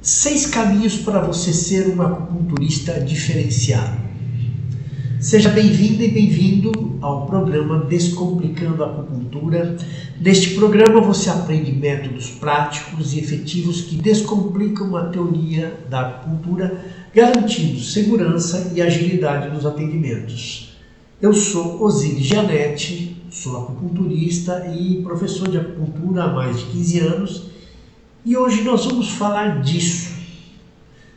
6 caminhos para você ser um acupunturista diferenciado. Seja bem-vinda e bem-vindo ao programa Descomplicando a Acupuntura. Neste programa você aprende métodos práticos e efetivos que descomplicam a teoria da acupuntura, garantindo segurança e agilidade nos atendimentos. Eu sou Osiris Gianetti, sou acupunturista e professor de acupuntura há mais de 15 anos. E hoje nós vamos falar disso.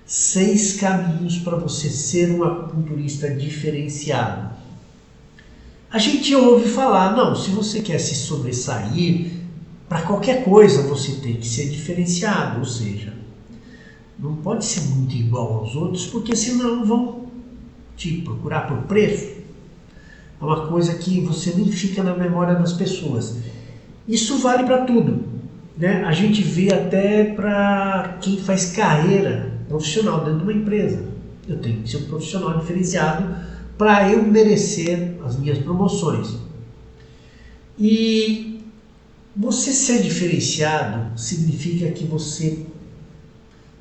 6 caminhos para você ser um acupunturista diferenciado. A gente ouve falar, não, se você quer se sobressair, para qualquer coisa você tem que ser diferenciado, ou seja, não pode ser muito igual aos outros, porque senão vão te procurar por preço. É uma coisa que você nem fica na memória das pessoas. Isso vale para tudo, né? A gente vê até para quem faz carreira profissional dentro de uma empresa. Eu tenho que ser um profissional diferenciado para eu merecer as minhas promoções. E você ser diferenciado significa que você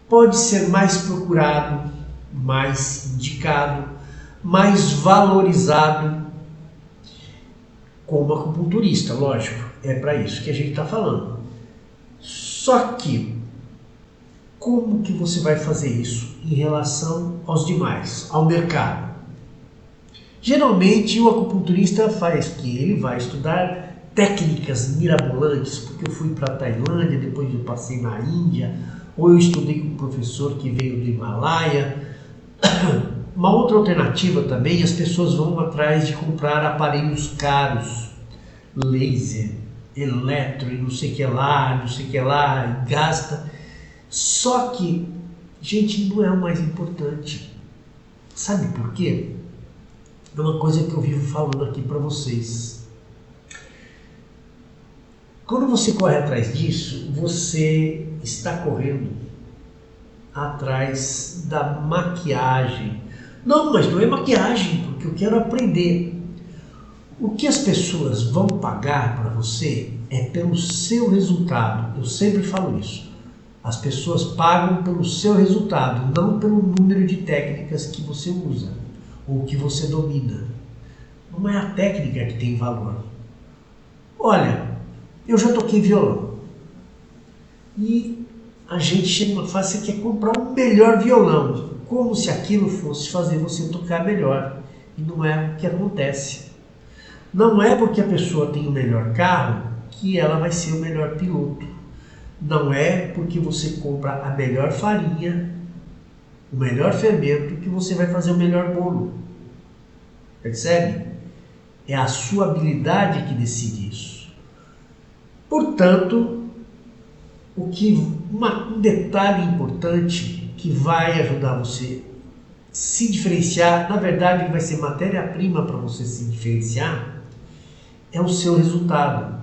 pode ser mais procurado, mais indicado, mais valorizado como acupunturista, lógico. É para isso que a gente está falando. Só que como que você vai fazer isso em relação aos demais, ao mercado? Geralmente o acupunturista faz o que? Ele vai estudar técnicas mirabolantes, porque eu fui para a Tailândia, depois eu passei na Índia, ou eu estudei com um professor que veio do Himalaia. Uma outra alternativa também, as pessoas vão atrás de comprar aparelhos caros, laser, eletro e não sei o que lá, e gasta. Só que, gente, não é o mais importante. Sabe por quê? É uma coisa que eu vivo falando aqui para vocês. Quando você corre atrás disso, você está correndo atrás da maquiagem. Não, mas não é maquiagem, porque eu quero aprender. O que as pessoas vão pagar para você é pelo seu resultado. Eu sempre falo isso. As pessoas pagam pelo seu resultado, não pelo número de técnicas que você usa ou que você domina. Não é a técnica que tem valor. Olha, eu já toquei violão e a gente chega numa fase que você quer comprar um melhor violão, como se aquilo fosse fazer você tocar melhor. E não é o que acontece. Não é porque a pessoa tem o melhor carro que ela vai ser o melhor piloto. Não é porque você compra a melhor farinha, o melhor fermento, que você vai fazer o melhor bolo. Percebe? É a sua habilidade que decide isso. Portanto, um detalhe importante que vai ajudar você a se diferenciar, na verdade que vai ser matéria-prima para você se diferenciar, é o seu resultado.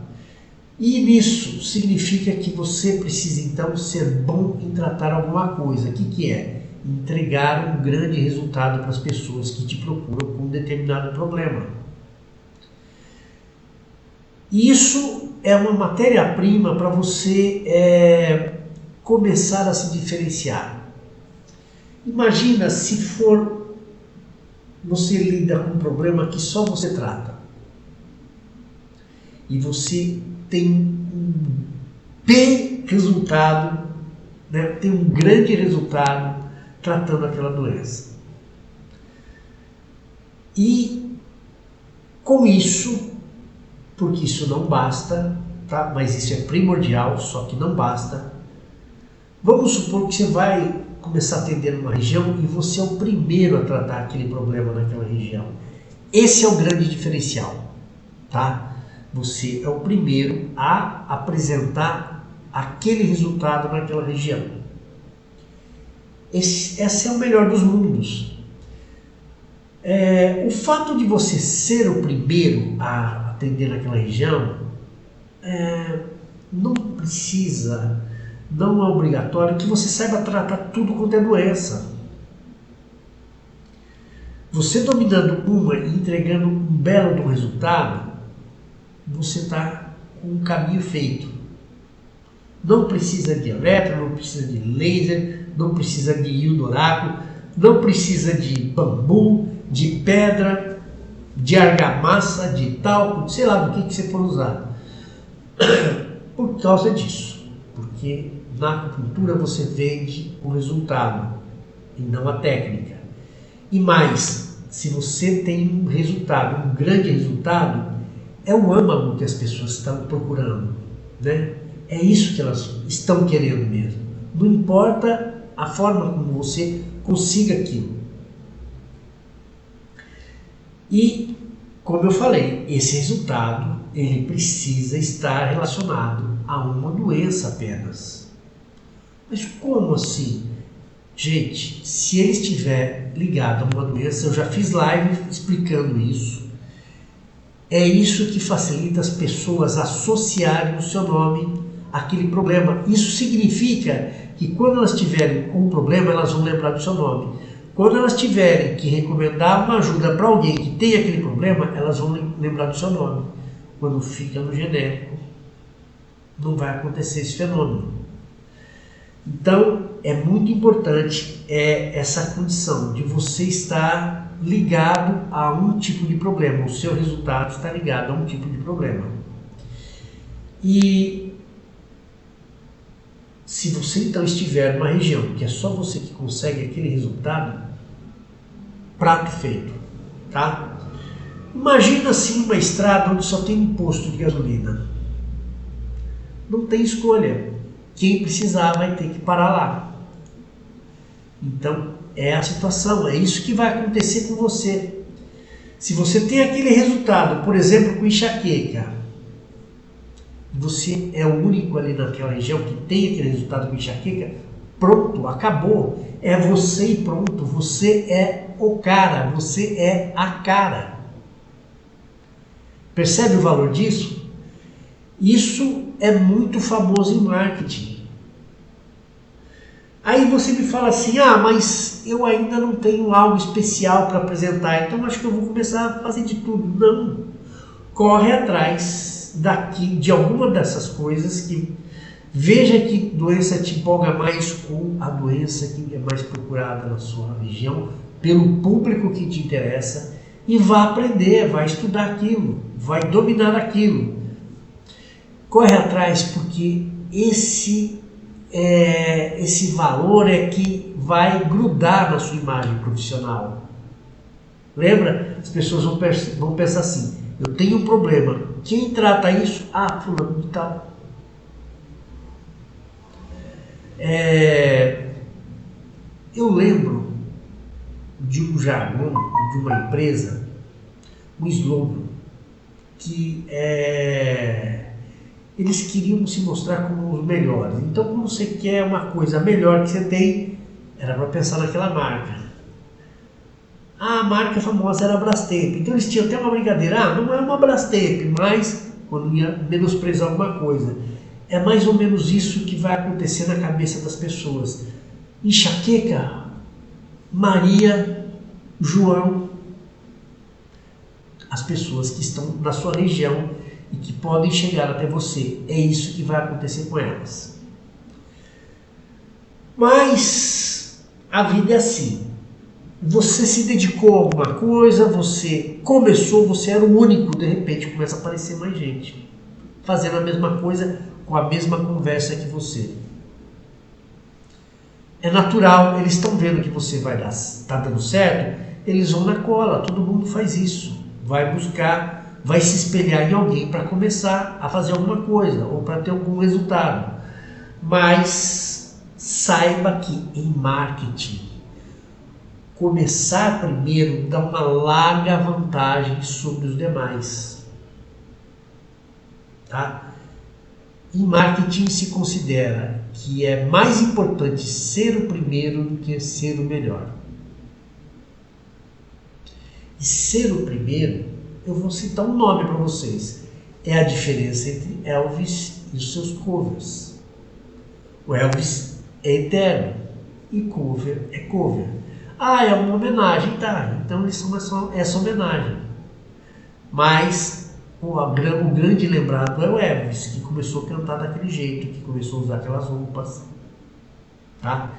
E nisso significa que você precisa então ser bom em tratar alguma coisa. O que é? Entregar um grande resultado para as pessoas que te procuram com um determinado problema. Isso é uma matéria-prima para você começar a se diferenciar. Imagina se você lida com um problema que só você trata. E você tem um resultado, né? Tem um grande resultado tratando aquela doença. E com isso, porque isso não basta, tá? Mas isso é primordial, só que não basta. Vamos supor que você vai começar a atender uma região e você é o primeiro a tratar aquele problema naquela região. Esse é o grande diferencial, tá? Você é o primeiro a apresentar aquele resultado naquela região. Esse é o melhor dos mundos. O fato de você ser o primeiro a atender naquela região não precisa, não é obrigatório que você saiba tratar tudo quanto é doença. Você dominando uma e entregando um belo resultado, você está com um caminho feito. Não precisa de eletro, não precisa de laser, não precisa de rio do oráculo, não precisa de bambu, de pedra, de argamassa, de talco, sei lá do que você for usar. Por causa disso, porque na acupuntura você vende o resultado e não a técnica. E mais, se você tem um resultado, um grande resultado, é o âmago que as pessoas estão procurando, né? É isso que elas estão querendo mesmo. Não importa a forma como você consiga aquilo. E, como eu falei, esse resultado ele precisa estar relacionado a uma doença apenas. Mas como assim? Gente, se ele estiver ligado a uma doença, eu já fiz live explicando isso. É isso que facilita as pessoas associarem o seu nome àquele problema. Isso significa que quando elas tiverem um problema, elas vão lembrar do seu nome. Quando elas tiverem que recomendar uma ajuda para alguém que tem aquele problema, elas vão lembrar do seu nome. Quando fica no genérico, não vai acontecer esse fenômeno. Então, é muito importante essa condição de você estar ligado a um tipo de problema. O seu resultado está ligado a um tipo de problema. E se você então estiver numa região que é só você que consegue aquele resultado, prato feito, tá? Imagina assim uma estrada onde só tem um posto de gasolina. Não tem escolha. Quem precisar vai ter que parar lá. Então, é a situação, é isso que vai acontecer com você. Se você tem aquele resultado, por exemplo, com enxaqueca, você é o único ali naquela região que tem aquele resultado com enxaqueca, pronto, acabou. É você e pronto. Você é o cara, você é a cara. Percebe o valor disso? Isso é muito famoso em marketing. Aí você me fala assim, mas eu ainda não tenho algo especial para apresentar, então acho que eu vou começar a fazer de tudo. Não. Corre atrás de alguma dessas coisas que veja que doença te empolga mais com a doença que é mais procurada na sua região, pelo público que te interessa, e vá aprender, vai estudar aquilo, vai dominar aquilo. Corre atrás porque esse valor é que vai grudar na sua imagem profissional. Lembra? As pessoas vão pensar assim, eu tenho um problema, quem trata isso? Fulano de tal. Eu lembro de um jargão de uma empresa, um slogan, que eles queriam se mostrar como os melhores. Então, quando você quer uma coisa melhor que você tem, era para pensar naquela marca. A marca famosa era a Brastemp. Então, eles tinham até uma brincadeira. Não é uma Brastemp, mas quando ia menosprezar alguma coisa. É mais ou menos isso que vai acontecer na cabeça das pessoas. Enxaqueca, Maria, João, as pessoas que estão na sua região e que podem chegar até você. É isso que vai acontecer com elas. Mas a vida é assim. Você se dedicou a alguma coisa, você começou, você era o único, de repente começa a aparecer mais gente fazendo a mesma coisa, com a mesma conversa que você. É natural, eles estão vendo que você está dando certo, eles vão na cola, todo mundo faz isso. Vai buscar, vai se espelhar em alguém para começar a fazer alguma coisa ou para ter algum resultado. Mas saiba que em marketing, começar primeiro dá uma larga vantagem sobre os demais. Tá? Em marketing se considera que é mais importante ser o primeiro do que ser o melhor. E ser o primeiro, eu vou citar um nome para vocês. É a diferença entre Elvis e os seus covers. O Elvis é eterno e cover é cover. É uma homenagem, tá? Então eles são essa homenagem. Mas o grande lembrado é o Elvis, que começou a cantar daquele jeito, que começou a usar aquelas roupas. Tá?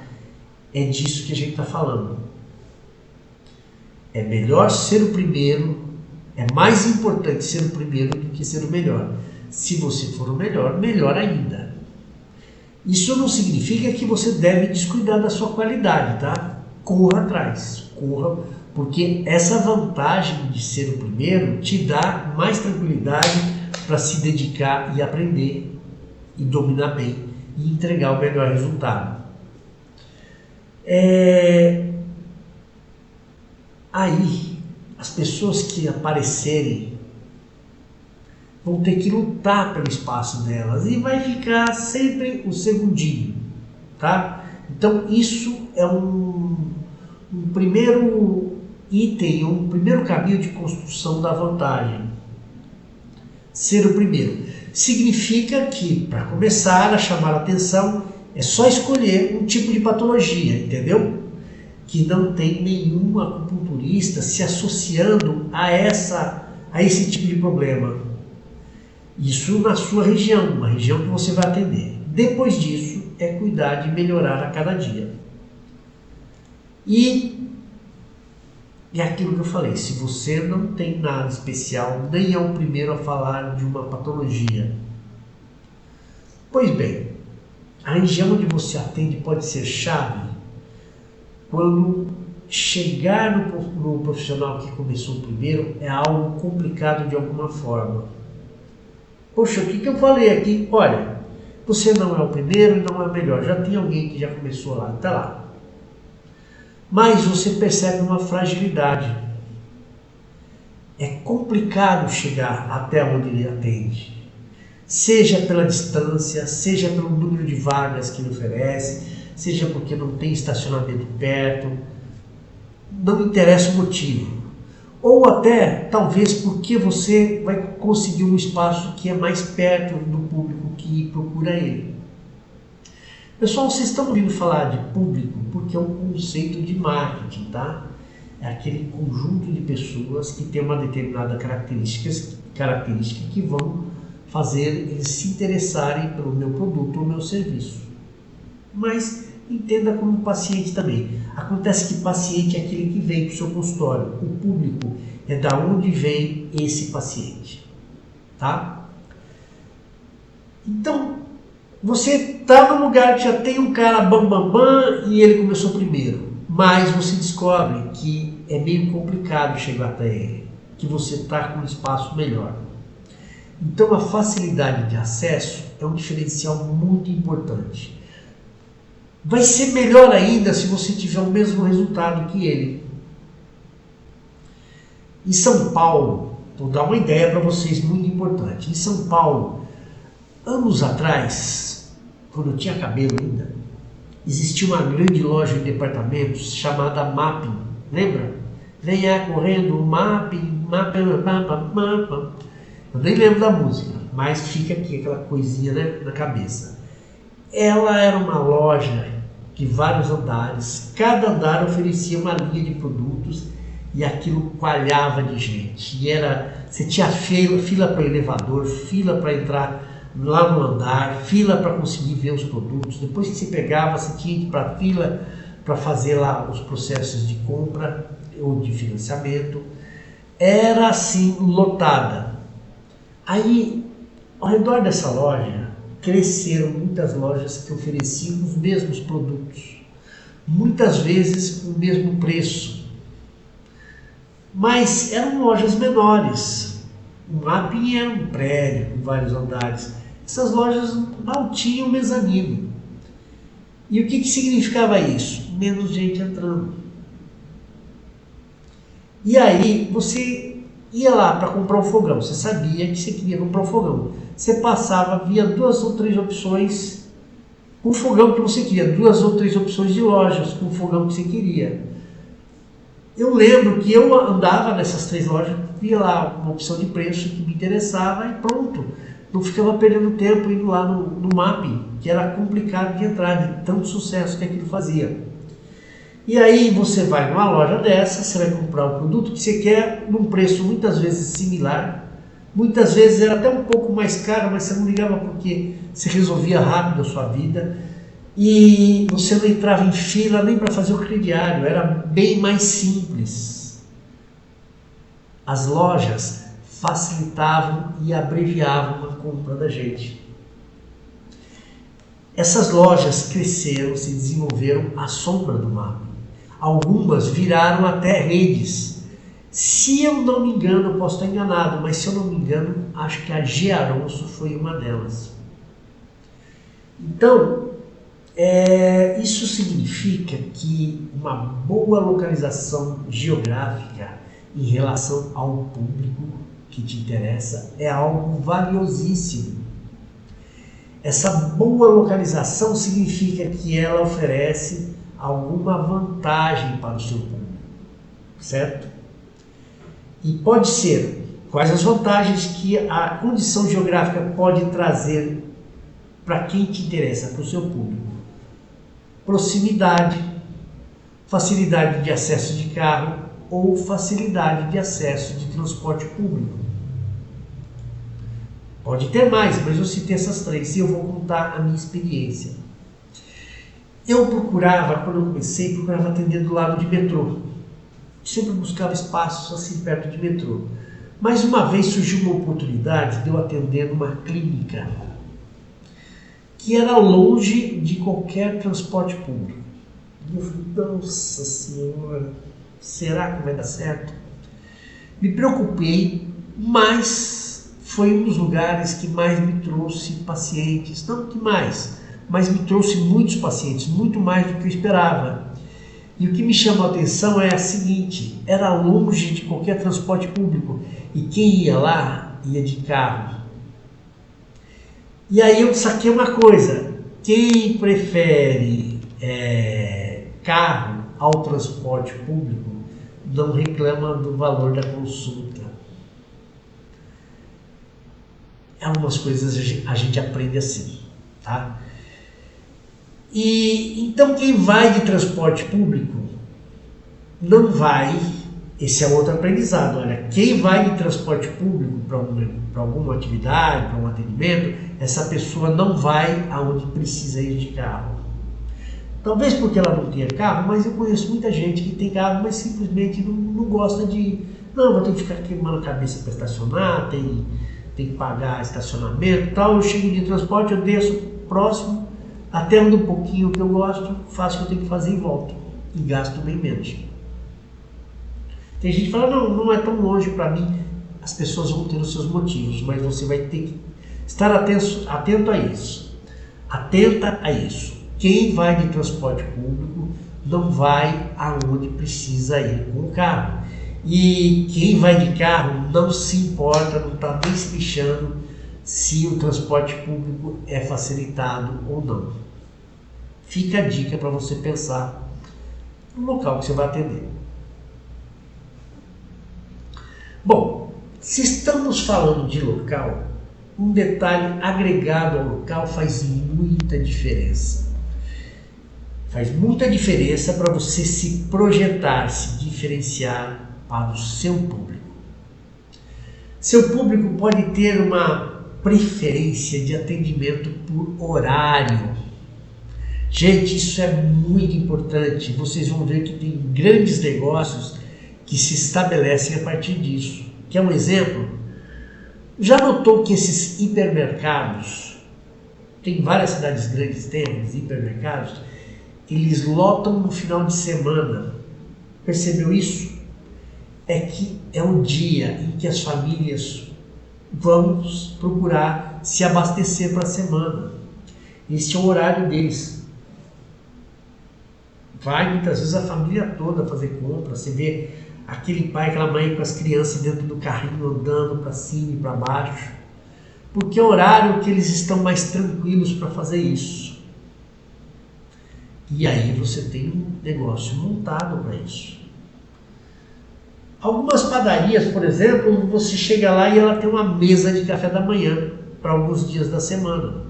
É disso que a gente está falando. É melhor ser o primeiro, é mais importante ser o primeiro do que ser o melhor. Se você for o melhor, melhor ainda. Isso não significa que você deve descuidar da sua qualidade, tá? Corra atrás, corra, porque essa vantagem de ser o primeiro te dá mais tranquilidade para se dedicar e aprender e dominar bem e entregar o melhor resultado. Aí, as pessoas que aparecerem vão ter que lutar pelo espaço delas e vai ficar sempre o segundinho, tá? Então isso é um primeiro item, um primeiro caminho de construção da vantagem. Ser o primeiro. Significa que, para começar a chamar a atenção, é só escolher um tipo de patologia, entendeu? Que não tem nenhum acupunturista se associando a esse tipo de problema. Isso na sua região, uma região que você vai atender. Depois disso, é cuidar de melhorar a cada dia. E é aquilo que eu falei, se você não tem nada especial, nem é o primeiro a falar de uma patologia. Pois bem, a região onde você atende pode ser chave quando chegar no profissional que começou primeiro é algo complicado de alguma forma. Poxa, o que eu falei aqui? Olha, você não é o primeiro e não é o melhor. Já tem alguém que já começou lá, está lá. Mas você percebe uma fragilidade. É complicado chegar até onde ele atende. Seja pela distância, seja pelo número de vagas que ele oferece, seja porque não tem estacionamento perto. Não interessa o motivo. Ou até, talvez, porque você vai conseguir um espaço que é mais perto do público que procura ele. Pessoal, vocês estão ouvindo falar de público porque é um conceito de marketing, tá? É aquele conjunto de pessoas que tem uma determinada característica que vão fazer eles se interessarem pelo meu produto ou meu serviço. Mas entenda como paciente também. Acontece que paciente é aquele que vem para o seu consultório. O público é da onde vem esse paciente, tá? Então, você está num lugar que já tem um cara bam e ele começou primeiro, mas você descobre que é meio complicado chegar até ele, que você está com um espaço melhor. Então, a facilidade de acesso é um diferencial muito importante. Vai ser melhor ainda se você tiver o mesmo resultado que ele. Em São Paulo, vou dar uma ideia para vocês muito importante. Em São Paulo, anos atrás, quando eu tinha cabelo ainda, existia uma grande loja de departamentos chamada Mapping. Lembra? Venha correndo, Mapping. Eu nem lembro da música, mas fica aqui aquela coisinha, né, na cabeça. Ela era uma loja de vários andares, cada andar oferecia uma linha de produtos e aquilo coalhava de gente. Você tinha fila para o elevador, fila para entrar lá no andar, fila para conseguir ver os produtos. Depois que você pegava, você tinha que ir para a fila para fazer lá os processos de compra ou de financiamento. Era assim, lotada. Aí, ao redor dessa loja, cresceram muitas lojas que ofereciam os mesmos produtos, muitas vezes com o mesmo preço, mas eram lojas menores. O Mapping era um prédio com vários andares. Essas lojas mal tinham mezanino. E o que significava isso? Menos gente entrando. E aí você ia lá para comprar um fogão, você sabia que você queria comprar um fogão. Você passava, via 2 ou 3 opções com o fogão que você queria, 2 ou 3 opções de lojas com o fogão que você queria. Eu lembro que eu andava nessas 3 lojas, via lá uma opção de preço que me interessava e pronto. Não ficava perdendo tempo indo lá no Mapping, que era complicado de entrar, de tanto sucesso que aquilo fazia. E aí você vai numa loja dessa, você vai comprar o produto que você quer num preço muitas vezes similar, muitas vezes era até um pouco mais caro, mas você não ligava porque você resolvia rápido a sua vida. E você não entrava em fila nem para fazer o crediário, era bem mais simples. As lojas facilitavam e abreviavam a compra da gente. Essas lojas cresceram, se desenvolveram à sombra do mapa. Algumas viraram até redes. Se eu não me engano, eu posso estar enganado, mas se eu não me engano, acho que a Gearonso foi uma delas. Então, isso significa que uma boa localização geográfica em relação ao público que te interessa é algo valiosíssimo. Essa boa localização significa que ela oferece alguma vantagem para o seu público, certo? E pode ser quais as vantagens que a condição geográfica pode trazer para quem te interessa, para o seu público. Proximidade, facilidade de acesso de carro ou facilidade de acesso de transporte público. Pode ter mais, mas eu citei essas três e eu vou contar a minha experiência. Eu procurava, quando eu comecei, procurava atender do lado de metrô. Sempre buscava espaços assim perto de metrô. Mas uma vez surgiu uma oportunidade de eu atender numa clínica que era longe de qualquer transporte público. E eu falei, nossa senhora, será que vai dar certo? Me preocupei, mas foi um dos lugares que mais me trouxe pacientes. Não que mais, mas me trouxe muitos pacientes, muito mais do que eu esperava. E o que me chamou a atenção é a seguinte, era longe de qualquer transporte público e quem ia lá ia de carro. E aí eu saquei uma coisa, quem prefere carro ao transporte público não reclama do valor da consulta. Algumas coisas a gente aprende assim, tá? E então quem vai de transporte público não vai, esse é outro aprendizado, olha, quem vai de transporte público para alguma atividade, para um atendimento, essa pessoa não vai aonde precisa ir de carro. Talvez porque ela não tenha carro, mas eu conheço muita gente que tem carro, mas simplesmente não gosta de ir. Não, vou ter que ficar queimando a cabeça para estacionar, tem que pagar estacionamento e tal. Eu chego de transporte, eu desço próximo, até ando um pouquinho o que eu gosto, faço o que eu tenho que fazer e volto. E gasto bem menos. Tem gente que fala, não é tão longe para mim. As pessoas vão ter os seus motivos, mas você vai ter que estar atento a isso. Atenta a isso. Quem vai de transporte público não vai aonde precisa ir com o carro. E quem vai de carro não se importa, não está nem se lixando se o transporte público é facilitado ou não. Fica a dica para você pensar no local que você vai atender. Bom, se estamos falando de local, um detalhe agregado ao local faz muita diferença. Faz muita diferença para você se projetar, se diferenciar para o seu público. Seu público pode ter uma preferência de atendimento por horário. Gente, isso é muito importante. Vocês vão ver que tem grandes negócios que se estabelecem a partir disso. Quer um exemplo? Já notou que esses hipermercados, tem várias cidades grandes, tem hipermercados, eles lotam no final de semana. Percebeu isso? É que é o dia em que as famílias vão procurar se abastecer para a semana. Esse é o horário deles. Vai muitas vezes a família toda fazer compra. Você vê aquele pai, aquela mãe com as crianças dentro do carrinho andando para cima e para baixo. Porque é o horário que eles estão mais tranquilos para fazer isso. E aí você tem um negócio montado para isso. Algumas padarias, por exemplo, você chega lá e ela tem uma mesa de café da manhã para alguns dias da semana.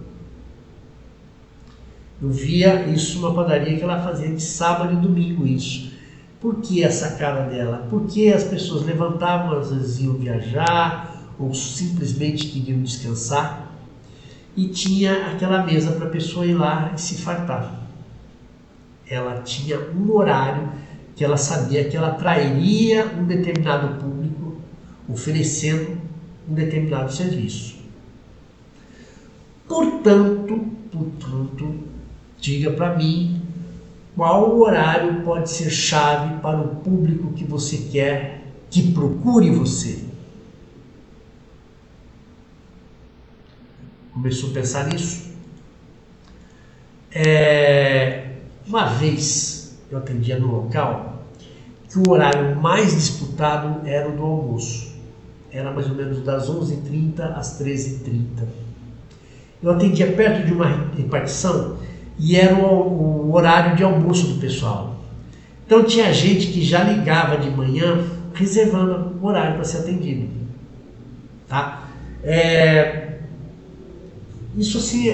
Eu via isso numa padaria que ela fazia de sábado e domingo isso. Por que essa cara dela? Porque as pessoas levantavam, às vezes iam viajar ou simplesmente queriam descansar e tinha aquela mesa para a pessoa ir lá e se fartar. ela tinha um horário que ela sabia que ela atrairia um determinado público oferecendo um determinado serviço. Portanto, diga para mim qual horário pode ser chave para o público que você quer que procure você. Começou a pensar nisso? Uma vez eu atendia no local que o horário mais disputado era o do almoço. Era mais ou menos das 11h30 às 13h30. Eu atendia perto de uma repartição e era o horário de almoço do pessoal. Então tinha gente que já ligava de manhã reservando o horário para ser atendido. Tá? Isso assim,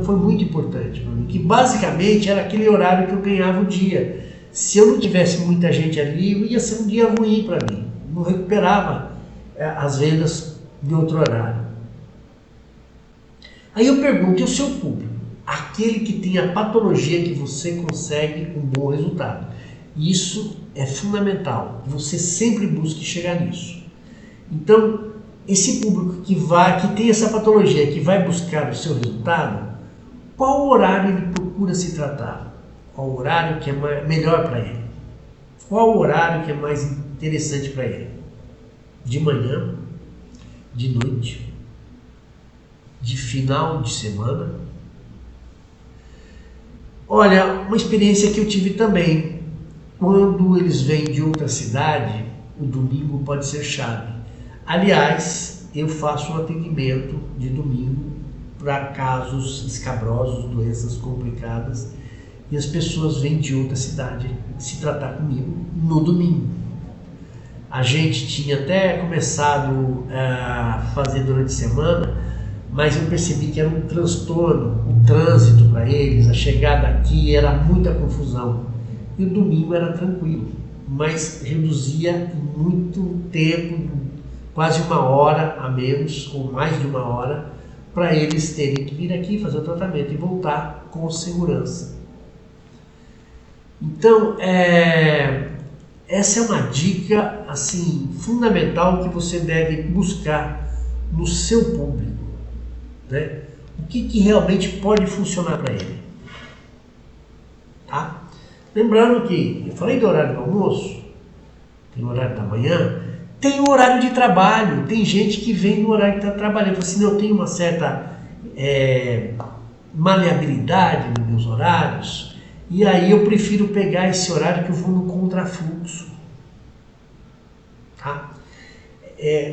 foi muito importante para mim, que basicamente era aquele horário que eu ganhava o dia. Se eu não tivesse muita gente ali, ia ser um dia ruim para mim. Não recuperava as vendas de outro horário. Aí eu pergunto, e o seu público? Aquele que tem a patologia que você consegue um bom resultado. Isso é fundamental, você sempre busque chegar nisso. Então, esse público que tem essa patologia, que vai buscar o seu resultado, qual horário ele procura se tratar? Qual horário que é melhor para ele? Qual horário que é mais interessante para ele? De manhã, de noite, de final de semana? Olha, uma experiência que eu tive também, quando eles vêm de outra cidade, o domingo pode ser chave. Aliás, eu faço um atendimento de domingo para casos escabrosos, doenças complicadas, e as pessoas vêm de outra cidade se tratar comigo no domingo. A gente tinha até começado a fazer durante a semana, mas eu percebi que era um transtorno, o trânsito para eles, a chegada aqui era muita confusão. E o domingo era tranquilo, mas reduzia em muito tempo, quase 1 hora a menos, ou mais de 1 hora, para eles terem que vir aqui fazer o tratamento e voltar com segurança. Então, essa é uma dica assim, fundamental que você deve buscar no seu público. Né? O que realmente pode funcionar para ele. Tá? Lembrando que eu falei do horário do almoço, tem o horário da manhã, tem o horário de trabalho. Tem gente que vem no horário que está trabalhando. Fala assim, eu tenho uma certa maleabilidade nos meus horários, e aí eu prefiro pegar esse horário que eu vou no contrafluxo. Tá?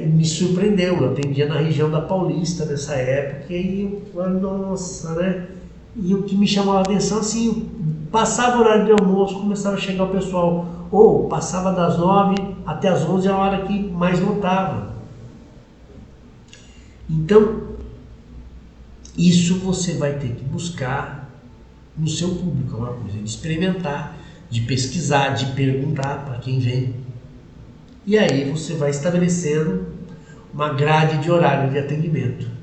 Me surpreendeu, eu atendia na região da Paulista nessa época, e eu falei, nossa, né? E o que me chamava a atenção, assim, passava o horário de almoço, começava a chegar o pessoal, ou passava das 9 até as 11, a hora que mais lotava. Então, isso você vai ter que buscar no seu público, é uma coisa de experimentar, de pesquisar, de perguntar para quem vem. E aí você vai estabelecendo uma grade de horário de atendimento.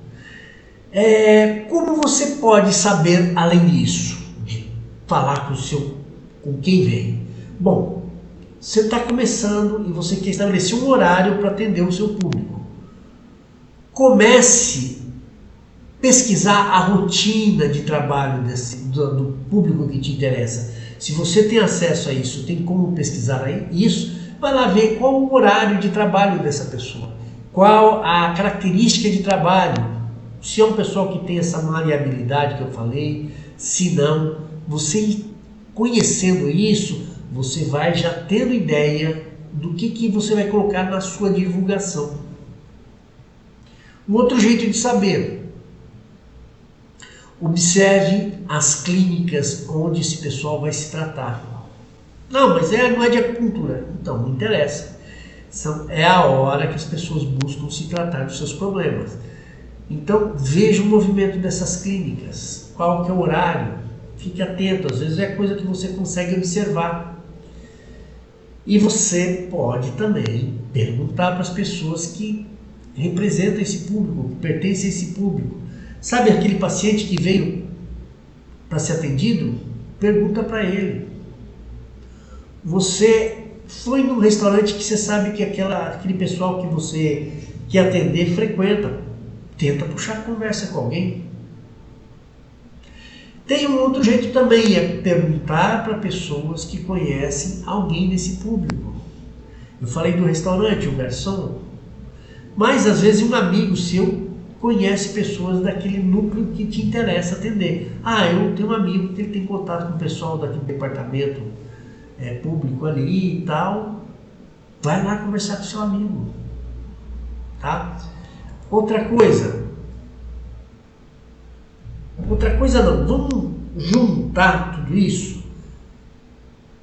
Como você pode saber além disso, de falar com quem vem? Bom, você está começando e você quer estabelecer um horário para atender o seu público. Comece a pesquisar a rotina de trabalho do público que te interessa. Se você tem acesso a isso, tem como pesquisar isso, vai lá ver qual o horário de trabalho dessa pessoa, qual a característica de trabalho, se é um pessoal que tem essa maleabilidade que eu falei, se não, você conhecendo isso, você vai já tendo ideia do que você vai colocar na sua divulgação. Um outro jeito de saber, observe as clínicas onde esse pessoal vai se tratar. Não, mas não é de acupuntura. Então, não interessa. É a hora que as pessoas buscam se tratar dos seus problemas. Então, veja o movimento dessas clínicas. Qual que é o horário? Fique atento. Às vezes é coisa que você consegue observar. E você pode também perguntar para as pessoas que representam esse público, que pertencem a esse público. Sabe aquele paciente que veio para ser atendido? Pergunta para ele. Você foi num restaurante que você sabe que aquele pessoal que você quer atender frequenta. Tenta puxar conversa com alguém. Tem um outro jeito também, é perguntar para pessoas que conhecem alguém desse público. Eu falei do restaurante, o garçom, mas às vezes um amigo seu conhece pessoas daquele núcleo que te interessa atender. Eu tenho um amigo que ele tem contato com o pessoal daquele departamento público ali e tal. Vai lá conversar com seu amigo. Tá? Outra coisa não, vamos juntar tudo isso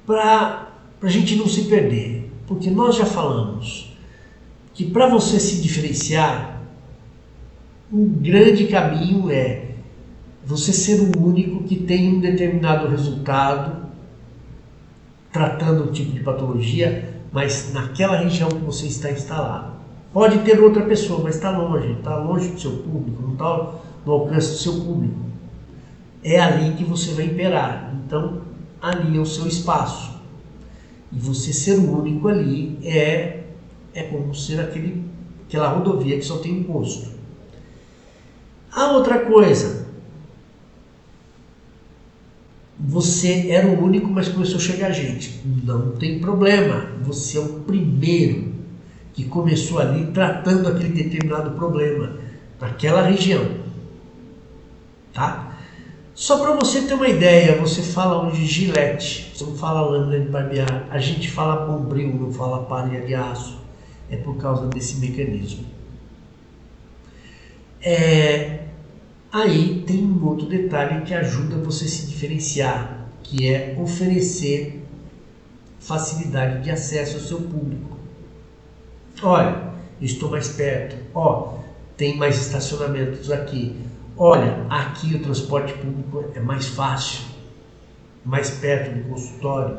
para a gente não se perder, porque nós já falamos que para você se diferenciar, um grande caminho é você ser o único que tem um determinado resultado tratando um tipo de patologia, mas naquela região que você está instalado. Pode ter outra pessoa, mas está longe do seu público, não está no alcance do seu público. É ali que você vai imperar. Então, ali é o seu espaço. E você ser o único ali é como ser aquela rodovia que só tem um posto. A outra coisa, você era o único, mas começou a chegar gente. Não tem problema, você é o primeiro que começou ali tratando aquele determinado problema naquela região. Tá? Só para você ter uma ideia, você fala hoje Gillette, você não fala lâmina de barbear, a gente fala bombril, não fala palha de aço. É por causa desse mecanismo. Aí tem um outro detalhe que ajuda você a se diferenciar, que é oferecer facilidade de acesso ao seu público. Olha, estou mais perto, tem mais estacionamentos aqui. Olha, aqui o transporte público é mais fácil, mais perto do consultório.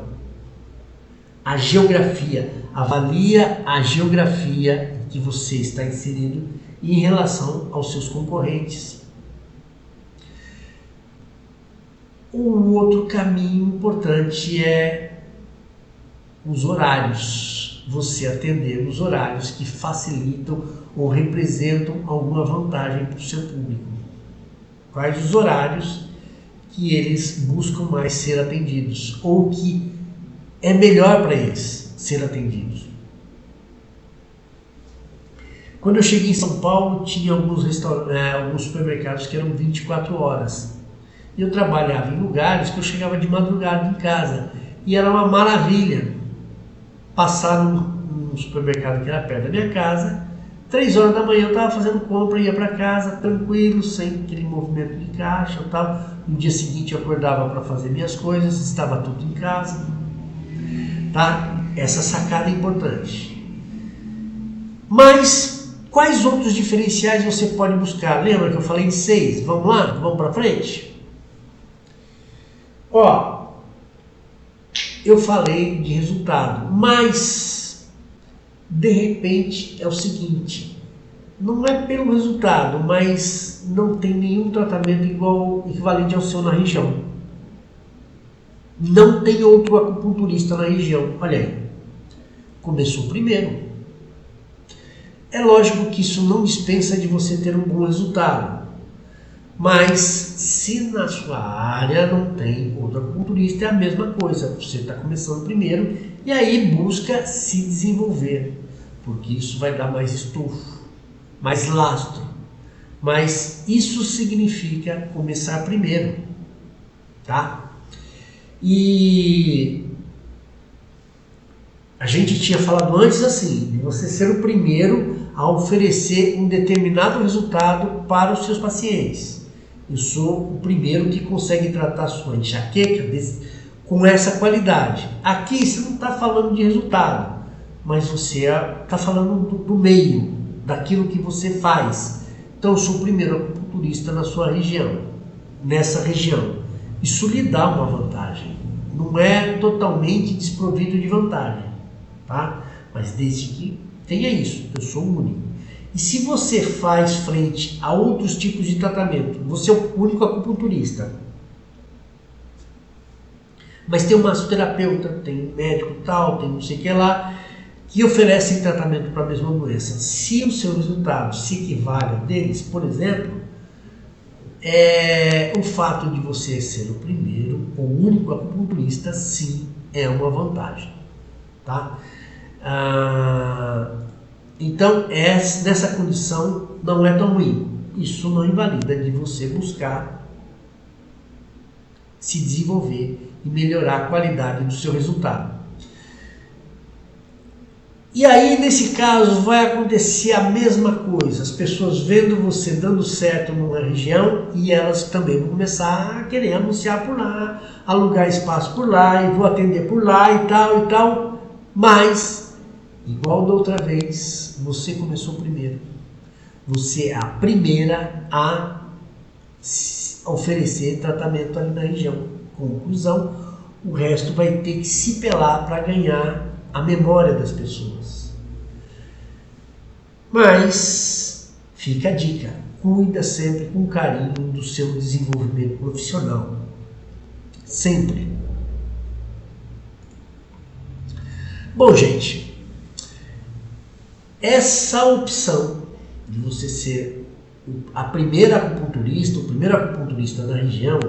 A geografia, avalia a geografia que você está inserido em relação aos seus concorrentes. Um outro caminho importante é os horários. Você atender nos horários que facilitam ou representam alguma vantagem para o seu público. Quais os horários que eles buscam mais ser atendidos ou que é melhor para eles ser atendidos. Quando eu cheguei em São Paulo, tinha alguns supermercados que eram 24 horas. E eu trabalhava em lugares que eu chegava de madrugada em casa. E era uma maravilha passar num supermercado que era perto da minha casa. 3 horas da manhã eu estava fazendo compra, ia para casa tranquilo, sem aquele movimento de caixa e tal. No dia seguinte eu acordava para fazer minhas coisas, estava tudo em casa. Tá? Essa sacada é importante. Mas quais outros diferenciais você pode buscar? Lembra que eu falei de 6? Vamos lá? Vamos para frente? Eu falei de resultado, mas de repente é o seguinte, não é pelo resultado, mas não tem nenhum tratamento equivalente ao seu na região. Não tem outro acupunturista na região. Olha aí, começou primeiro. É lógico que isso não dispensa de você ter um bom resultado. Mas se na sua área não tem outro acupunturista, é a mesma coisa. Você está começando primeiro e aí busca se desenvolver. Porque isso vai dar mais estofo, mais lastro. Mas isso significa começar primeiro. Tá? E a gente tinha falado antes assim, de você ser o primeiro a oferecer um determinado resultado para os seus pacientes. Eu sou o primeiro que consegue tratar a sua enxaqueca com essa qualidade. Aqui você não está falando de resultado, mas você está falando do meio, daquilo que você faz. Então eu sou o primeiro acupunturista na sua região, nessa região. Isso lhe dá uma vantagem. Não é totalmente desprovido de vantagem, tá? Mas desde que tenha isso, eu sou o único. E se você faz frente a outros tipos de tratamento, você é o único acupunturista. Mas tem um massoterapeuta, tem um médico tal, tem não sei o que lá, que oferecem tratamento para a mesma doença. Se o seu resultado se equivale ao deles, por exemplo, o fato de você ser o primeiro ou único acupunturista, sim, é uma vantagem. Tá? Então, nessa condição não é tão ruim. Isso não invalida de você buscar se desenvolver e melhorar a qualidade do seu resultado. E aí, nesse caso, vai acontecer a mesma coisa. As pessoas vendo você dando certo numa região e elas também vão começar a querer anunciar por lá, alugar espaço por lá e vou atender por lá e tal e tal. Mas, igual da outra vez, você começou primeiro. Você é a primeira a oferecer tratamento ali na região. Conclusão, o resto vai ter que se pelar para ganhar a memória das pessoas. Mas fica a dica, cuida sempre com carinho do seu desenvolvimento profissional. Sempre. Bom, gente, essa opção de você ser a primeira acupunturista, o primeiro acupunturista da região,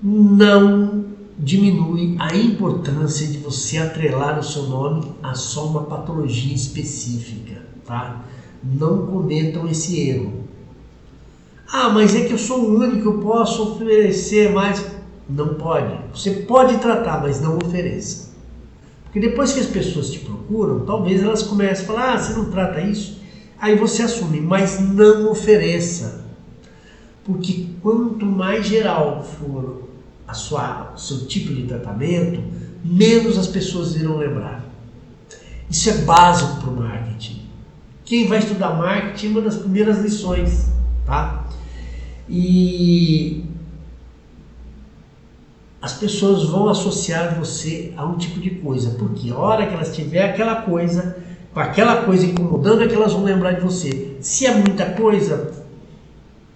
não diminui a importância de você atrelar o seu nome a só uma patologia específica, tá? Não cometam esse erro. Mas é que eu sou o único, eu posso oferecer mais. Não pode. Você pode tratar, mas não ofereça. Porque depois que as pessoas te procuram, talvez elas comecem a falar, você não trata isso? Aí você assume, mas não ofereça. Porque quanto mais geral for o seu tipo de tratamento, menos as pessoas irão lembrar. Isso é básico para o marketing. Quem vai estudar marketing é uma das primeiras lições, tá? E as pessoas vão associar você a um tipo de coisa, porque a hora que elas tiverem aquela coisa, com aquela coisa incomodando, é que elas vão lembrar de você. Se é muita coisa,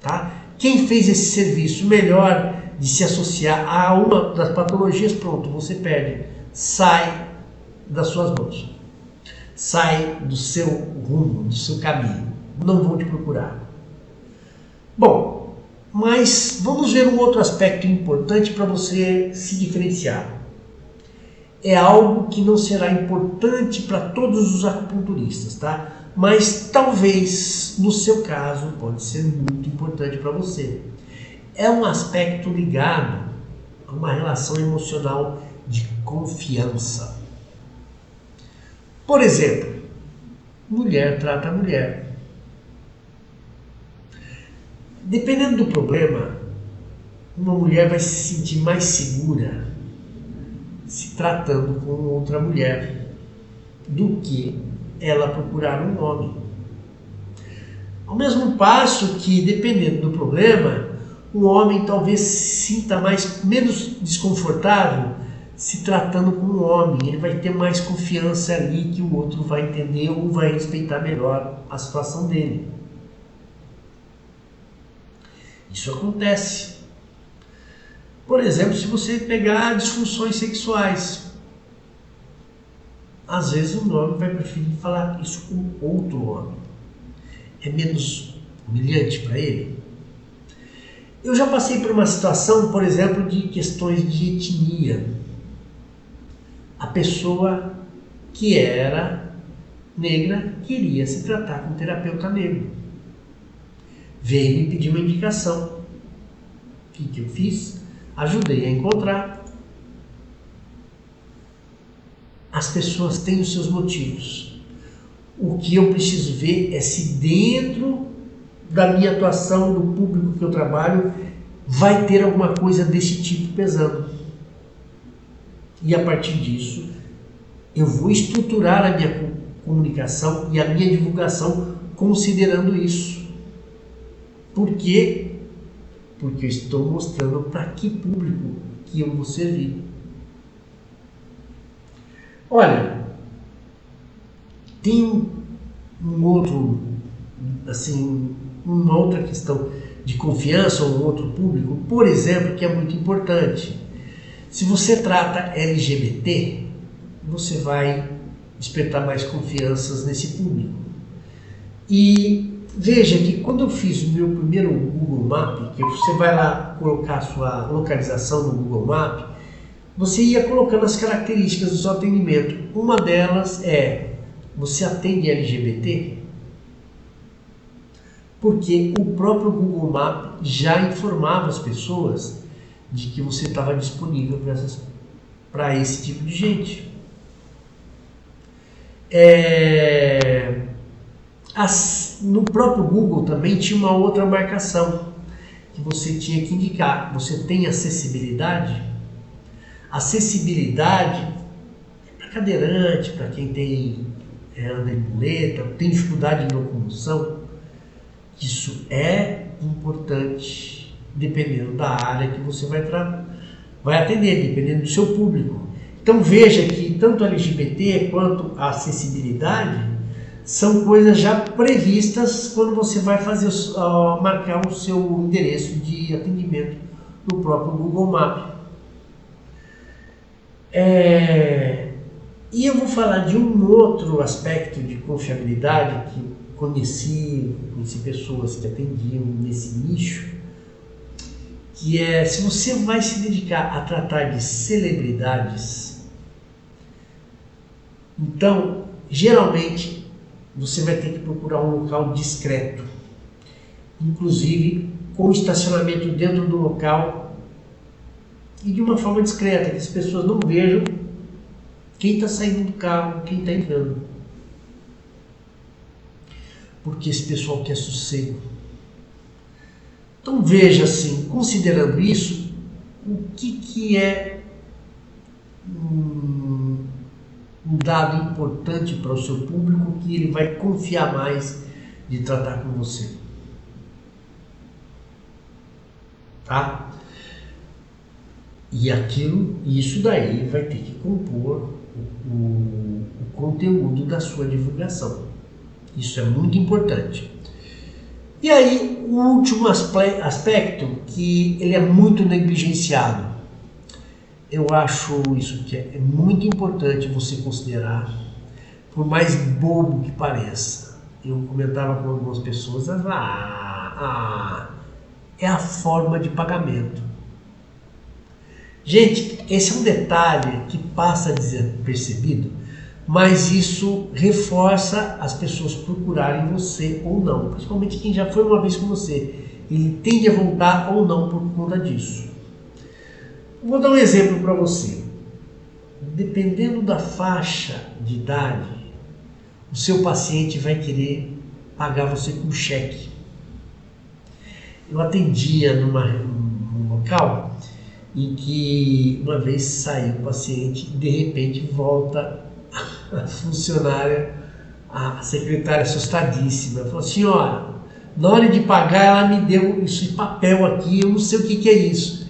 tá? Quem fez esse serviço melhor de se associar a uma das patologias, pronto, você perde. Sai das suas mãos. Sai do seu rumo, do seu caminho. Não vão te procurar. Bom, mas vamos ver um outro aspecto importante para você se diferenciar. É algo que não será importante para todos os acupunturistas, tá? Mas talvez, no seu caso, pode ser muito importante para você. É um aspecto ligado a uma relação emocional de confiança. Por exemplo, mulher trata mulher. Dependendo do problema, uma mulher vai se sentir mais segura se tratando com outra mulher do que ela procurar um homem. Ao mesmo passo que, dependendo do problema, o homem talvez se sinta menos desconfortável se tratando com um homem. Ele vai ter mais confiança ali que o outro vai entender ou vai respeitar melhor a situação dele. Isso acontece. Por exemplo, se você pegar disfunções sexuais, às vezes um homem vai preferir falar isso com outro homem. É menos humilhante para ele. Eu já passei por uma situação, por exemplo, de questões de etnia. A pessoa que era negra queria se tratar com um terapeuta negro. Veio me pedir uma indicação. O que eu fiz? Ajudei a encontrar. As pessoas têm os seus motivos. O que eu preciso ver é se dentro da minha atuação, do público que eu trabalho, vai ter alguma coisa desse tipo pesando. E a partir disso, eu vou estruturar a minha comunicação e a minha divulgação considerando isso. Por quê? Porque eu estou mostrando para que público que eu vou servir. Olha, tem uma outra questão de confiança ou um outro público, por exemplo, que é muito importante. Se você trata LGBT, você vai despertar mais confianças nesse público. E veja que quando eu fiz o meu primeiro Google Map, que você vai lá colocar a sua localização no Google Map, você ia colocando as características do seu atendimento. Uma delas é: você atende LGBT? Porque o próprio Google Map já informava as pessoas de que você estava disponível para esse tipo de gente. No próprio Google também tinha uma outra marcação que você tinha que indicar. Você tem acessibilidade? Acessibilidade é para cadeirante, para quem anda em muleta, tem dificuldade de locomoção. Isso é importante, dependendo da área que você vai atender, dependendo do seu público. Então veja que tanto a LGBT quanto a acessibilidade são coisas já previstas quando você vai marcar o seu endereço de atendimento no próprio Google Maps. E eu vou falar de um outro aspecto de confiabilidade que conheci pessoas que atendiam nesse nicho, que é: se você vai se dedicar a tratar de celebridades, então geralmente você vai ter que procurar um local discreto, inclusive com estacionamento dentro do local e de uma forma discreta, que as pessoas não vejam quem está saindo do carro, quem está entrando. Porque esse pessoal quer sossego. Então veja assim, considerando isso, o que é um dado importante para o seu público que ele vai confiar mais de tratar com você. Tá? E isso daí vai ter que compor o conteúdo da sua divulgação. Isso é muito importante. E aí, o último aspecto, que ele é muito negligenciado. Eu acho isso que é muito importante você considerar, por mais bobo que pareça. Eu comentava com algumas pessoas, é a forma de pagamento. Gente, esse é um detalhe que passa desapercebido, mas isso reforça as pessoas procurarem você ou não, principalmente quem já foi uma vez com você. Ele tende a voltar ou não por conta disso. Vou dar um exemplo para você. Dependendo da faixa de idade, o seu paciente vai querer pagar você com cheque. Eu atendia num local em que uma vez saiu o paciente e de repente volta a funcionária, a secretária assustadíssima, falou: senhora, na hora de pagar ela me deu esse papel aqui, eu não sei o que é isso.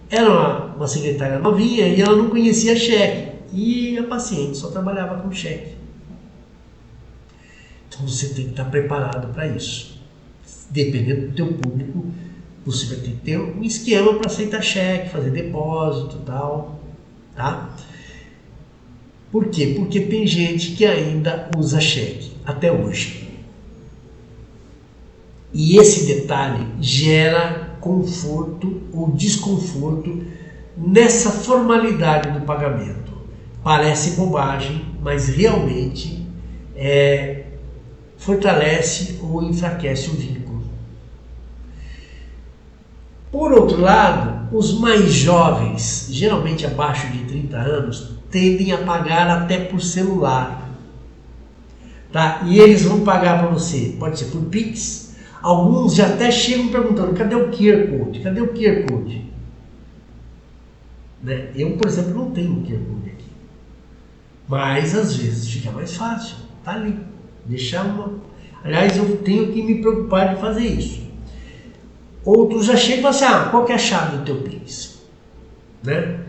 Era uma secretária novinha e ela não conhecia cheque, e a paciente só trabalhava com cheque. Então você tem que estar preparado para isso. Dependendo do teu público, você vai ter que ter um esquema para aceitar cheque, fazer depósito e tal, tá? Por quê? Porque tem gente que ainda usa cheque, até hoje. E esse detalhe gera conforto ou desconforto nessa formalidade do pagamento. Parece bobagem, mas realmente fortalece ou enfraquece o vínculo. Por outro lado, os mais jovens, geralmente abaixo de 30 anos, tendem a pagar até por celular, tá? E eles vão pagar para você, pode ser por Pix. Alguns já até chegam perguntando: cadê o QR Code? Cadê o QR Code? Né? Eu, por exemplo, não tenho o QR Code aqui, mas às vezes fica mais fácil, tá ali. Aliás, eu tenho que me preocupar de fazer isso. Outros já chegam e falam assim: qual que é a chave do teu Pix? Né?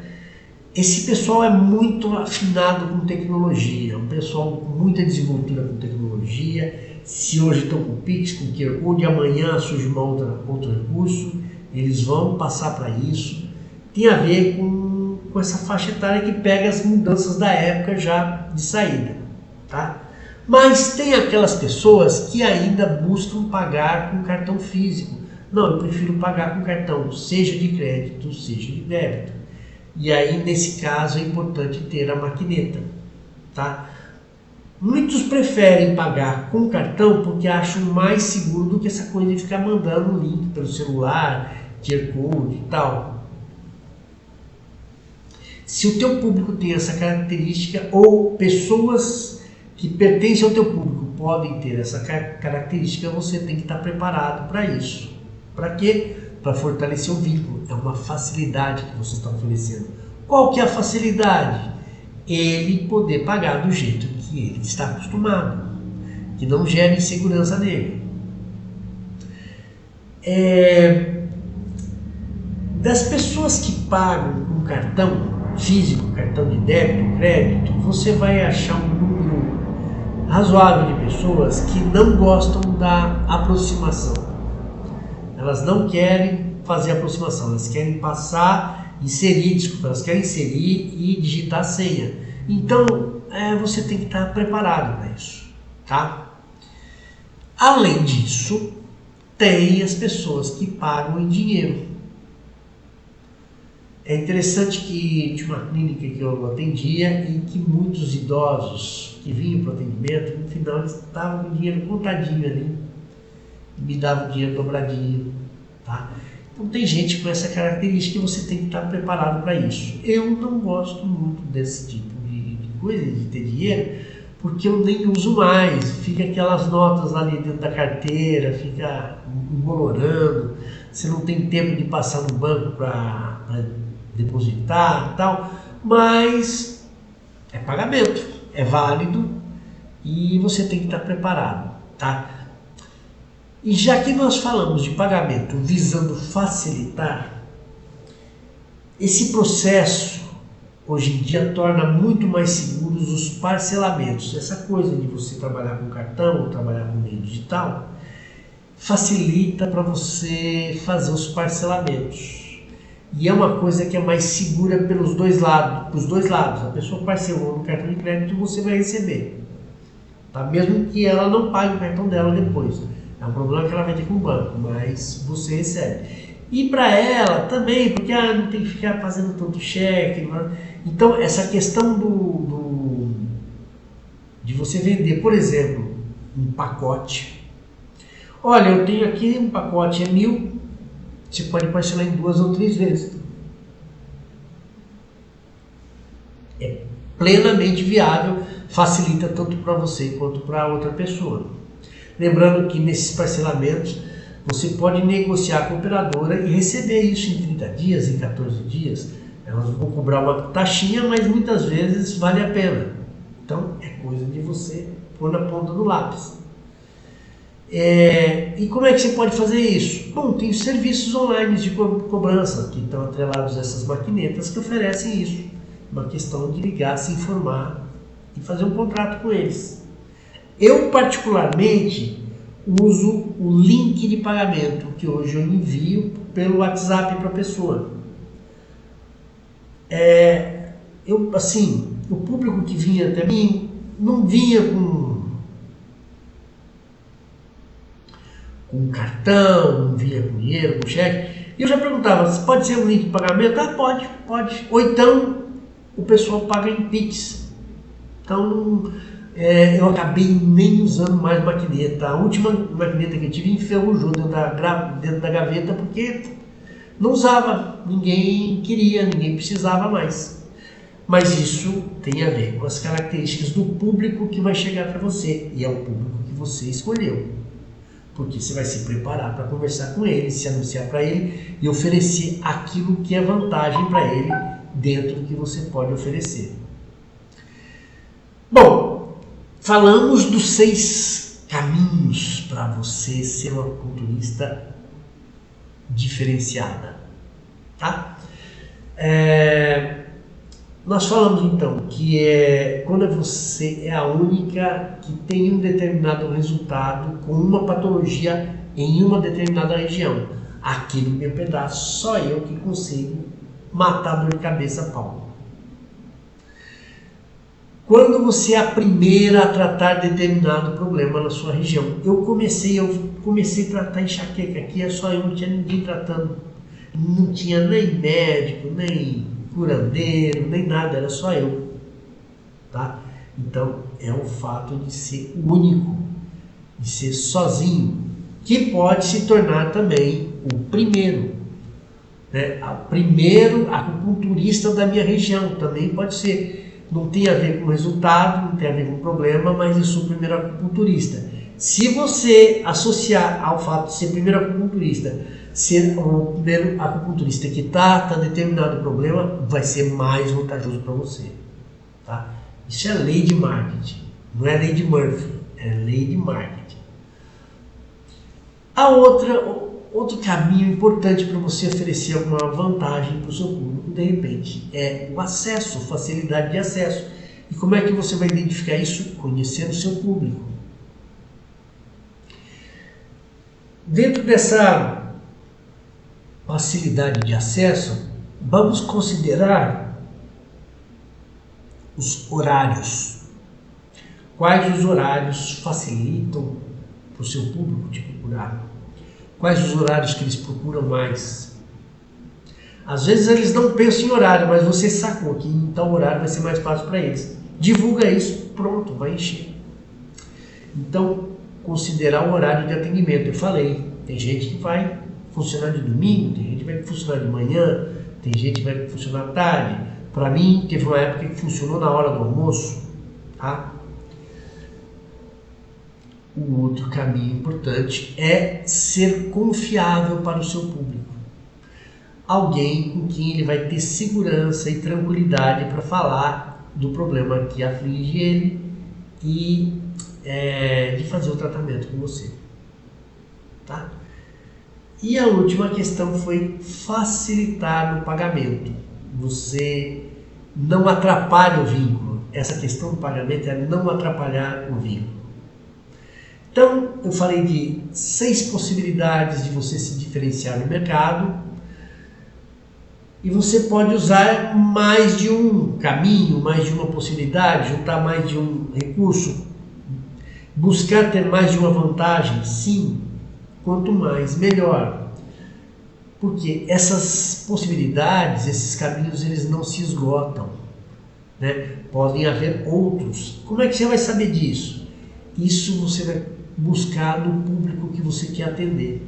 Esse pessoal é muito afinado com tecnologia, um pessoal com muita desenvoltura com tecnologia. Se hoje estão com Pix, com QR Code, amanhã surge outro recurso, eles vão passar para isso. Tem a ver com com essa faixa etária que pega as mudanças da época já de saída, tá? Mas tem aquelas pessoas que ainda buscam pagar com cartão físico. Não, eu prefiro pagar com cartão, seja de crédito, seja de débito. E aí, nesse caso, é importante ter a maquineta, tá? Muitos preferem pagar com cartão porque acham mais seguro do que essa coisa de ficar mandando link pelo celular, QR Code e tal. Se o teu público tem essa característica, ou pessoas que pertencem ao teu público podem ter essa característica, você tem que estar preparado para isso. Para quê? Para fortalecer o vínculo. É uma facilidade que você está oferecendo. Qual que é a facilidade? Ele poder pagar do jeito que ele está acostumado, que não gera insegurança nele. Das pessoas que pagam com cartão físico, cartão de débito, crédito, você vai achar um número razoável de pessoas que não gostam da aproximação. Elas não querem fazer aproximação, elas querem passar, inserir, desculpa, elas querem inserir e digitar a senha. Então, você tem que estar preparado para isso, tá? Além disso, tem as pessoas que pagam em dinheiro. É interessante que tinha uma clínica que eu atendia e que muitos idosos que vinham para o atendimento, no final eles estavam com o dinheiro contadinho ali, me davam o dinheiro dobradinho, tá? Então tem gente com essa característica e você tem que estar preparado para isso. Eu não gosto muito desse tipo de coisa, de ter dinheiro, porque eu nem uso mais, fica aquelas notas ali dentro da carteira, fica embolorando, você não tem tempo de passar no banco para depositar e tal, mas é pagamento, é válido e você tem que estar preparado, tá? E já que nós falamos de pagamento visando facilitar, esse processo hoje em dia torna muito mais seguros os parcelamentos. Essa coisa de você trabalhar com cartão ou trabalhar com meio digital facilita para você fazer os parcelamentos. E é uma coisa que é mais segura pelos dois lados, pros dois lados. A pessoa parcelou no cartão de crédito, você vai receber, tá? Mesmo que ela não pague o cartão dela depois. É um problema que ela vai ter com o banco, mas você recebe. E para ela também, porque não tem que ficar fazendo tanto cheque. Então, essa questão de você vender, por exemplo, um pacote. Olha, eu tenho aqui um pacote, é 1.000. Você pode parcelar em 2 ou 3 vezes. É plenamente viável, facilita tanto para você quanto para outra pessoa. Lembrando que nesses parcelamentos você pode negociar com a operadora e receber isso em 30 dias, em 14 dias. Elas vão cobrar uma taxinha, mas muitas vezes vale a pena. Então é coisa de você pôr na ponta do lápis. E como é que você pode fazer isso? Bom, tem serviços online de cobrança que estão atrelados a essas maquinetas que oferecem isso. Uma questão de ligar, se informar e fazer um contrato com eles. Eu particularmente uso o link de pagamento que hoje eu envio pelo WhatsApp para a pessoa. O público que vinha até mim não vinha com cartão, não vinha com dinheiro, com cheque. E eu já perguntava, pode ser um link de pagamento? Pode. Ou então o pessoal paga em Pix. Então eu acabei nem usando mais maquineta. A última maquineta que eu tive enferrujou dentro da gaveta porque não usava, ninguém queria, ninguém precisava mais. Mas isso tem a ver com as características do público que vai chegar para você, e é o público que você escolheu. Porque você vai se preparar para conversar com ele, se anunciar para ele e oferecer aquilo que é vantagem para ele dentro do que você pode oferecer. Bom, falamos dos 6 caminhos para você ser uma culturista diferenciada, tá? Nós falamos então que quando você é a única que tem um determinado resultado com uma patologia em uma determinada região. Aqui no meu pedaço, só eu que consigo matar a dor de cabeça a pau. Quando você é a primeira a tratar determinado problema na sua região. Eu comecei a tratar enxaqueca aqui, é só eu, não tinha ninguém tratando. Não tinha nem médico, nem curandeiro, nem nada, era só eu. Tá? Então, é o fato de ser único, de ser sozinho, que pode se tornar também o primeiro. Né? Primeiro acupunturista da minha região, também pode ser. Não tem a ver com resultado, não tem a ver com problema, mas eu sou o primeiro acupunturista. Se você associar ao fato de ser primeiro acupunturista, ser o primeiro acupunturista que trata determinado problema, vai ser mais vantajoso para você. Tá? Isso é lei de marketing, não é lei de Murphy, é lei de marketing. Outro caminho importante para você oferecer alguma vantagem para o seu público, de repente, é o acesso, facilidade de acesso. E como é que você vai identificar isso? Conhecendo o seu público. Dentro dessa facilidade de acesso, vamos considerar os horários. Quais os horários facilitam para o seu público te procurar? Quais os horários que eles procuram mais? Às vezes eles não pensam em horário, mas você sacou que em tal horário vai ser mais fácil para eles. Divulga isso, pronto, vai encher. Então, considerar o horário de atendimento. Eu falei, tem gente que vai funcionar de domingo, tem gente que vai funcionar de manhã, tem gente que vai funcionar à tarde. Para mim, teve uma época que funcionou na hora do almoço. Tá? O outro caminho importante é ser confiável para o seu público. Alguém com quem ele vai ter segurança e tranquilidade para falar do problema que aflige ele e de fazer o tratamento com você. Tá? E a última questão foi facilitar no pagamento. Você não atrapalha o vínculo. Essa questão do pagamento é não atrapalhar o vínculo. Então, eu falei de 6 possibilidades de você se diferenciar no mercado e você pode usar mais de um caminho, mais de uma possibilidade, juntar mais de um recurso, buscar ter mais de uma vantagem, sim, quanto mais, melhor. Porque essas possibilidades, esses caminhos, eles não se esgotam, né? Podem haver outros. Como é que você vai saber disso? Isso você vai buscar no público que você quer atender.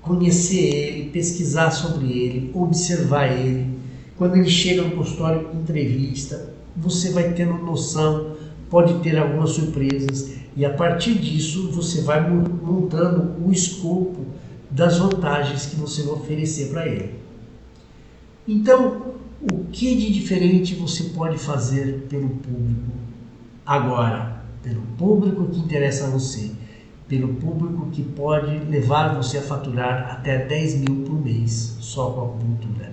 Conhecer ele, pesquisar sobre ele, observar ele. Quando ele chega no consultório, entrevista, você vai tendo noção, pode ter algumas surpresas e a partir disso você vai montando o escopo das vantagens que você vai oferecer para ele. Então, o que de diferente você pode fazer pelo público agora? Pelo público que interessa a você, pelo público que pode levar você a faturar até 10 mil por mês só com a acupuntura.